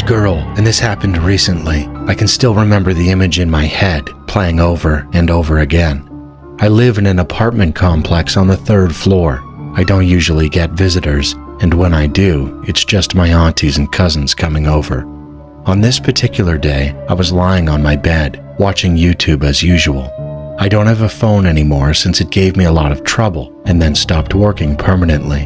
girl, and this happened recently. I can still remember the image in my head, playing over and over again. I live in an apartment complex on the 3rd floor. I don't usually get visitors, and when I do, it's just my aunties and cousins coming over. On this particular day, I was lying on my bed, watching YouTube as usual. I don't have a phone anymore since it gave me a lot of trouble and then stopped working permanently.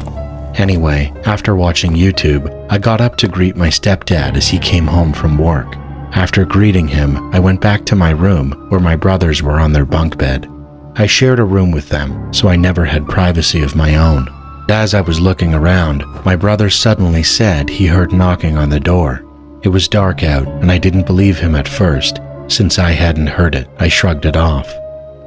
Anyway, after watching YouTube, I got up to greet my stepdad as he came home from work. After greeting him, I went back to my room where my brothers were on their bunk bed. I shared a room with them, so I never had privacy of my own. As I was looking around, my brother suddenly said he heard knocking on the door. It was dark out, and I didn't believe him at first. Since I hadn't heard it, I shrugged it off.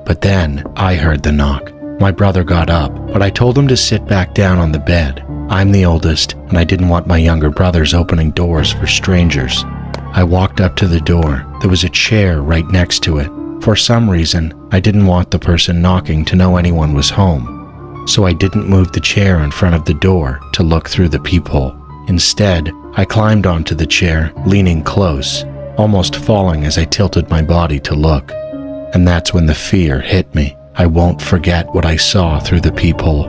But then, I heard the knock. My brother got up, but I told him to sit back down on the bed. I'm the oldest, and I didn't want my younger brothers opening doors for strangers. I walked up to the door. There was a chair right next to it. For some reason, I didn't want the person knocking to know anyone was home. So I didn't move the chair in front of the door to look through the peephole. Instead, I climbed onto the chair, leaning close, almost falling as I tilted my body to look. And that's when the fear hit me. I won't forget what I saw through the peephole.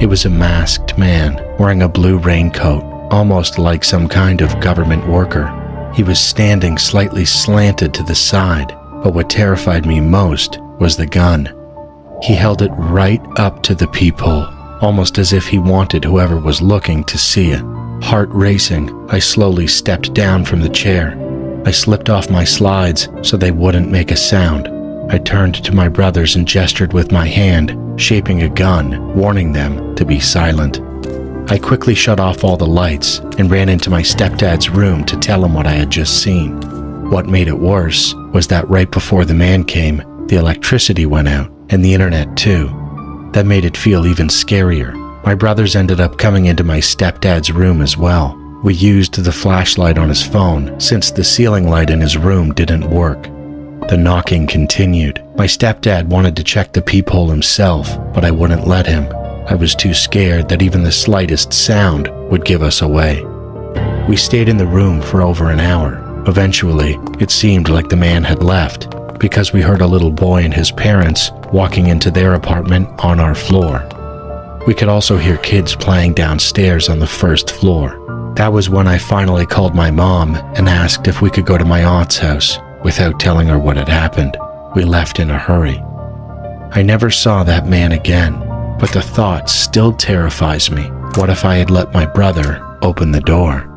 It was a masked man wearing a blue raincoat, almost like some kind of government worker. He was standing slightly slanted to the side, but what terrified me most was the gun. He held it right up to the peephole, almost as if he wanted whoever was looking to see it. Heart racing, I slowly stepped down from the chair. I slipped off my slides so they wouldn't make a sound. I turned to my brothers and gestured with my hand, shaping a gun, warning them to be silent. I quickly shut off all the lights and ran into my stepdad's room to tell him what I had just seen. What made it worse was that right before the man came, the electricity went out, and the internet too. That made it feel even scarier. My brothers ended up coming into my stepdad's room as well. We used the flashlight on his phone since the ceiling light in his room didn't work. The knocking continued. My stepdad wanted to check the peephole himself, but I wouldn't let him. I was too scared that even the slightest sound would give us away. We stayed in the room for over an hour. Eventually, it seemed like the man had left because we heard a little boy and his parents walking into their apartment on our floor. We could also hear kids playing downstairs on the 1st floor. That was when I finally called my mom and asked if we could go to my aunt's house. Without telling her what had happened, we left in a hurry. I never saw that man again, but the thought still terrifies me. What if I had let my brother open the door?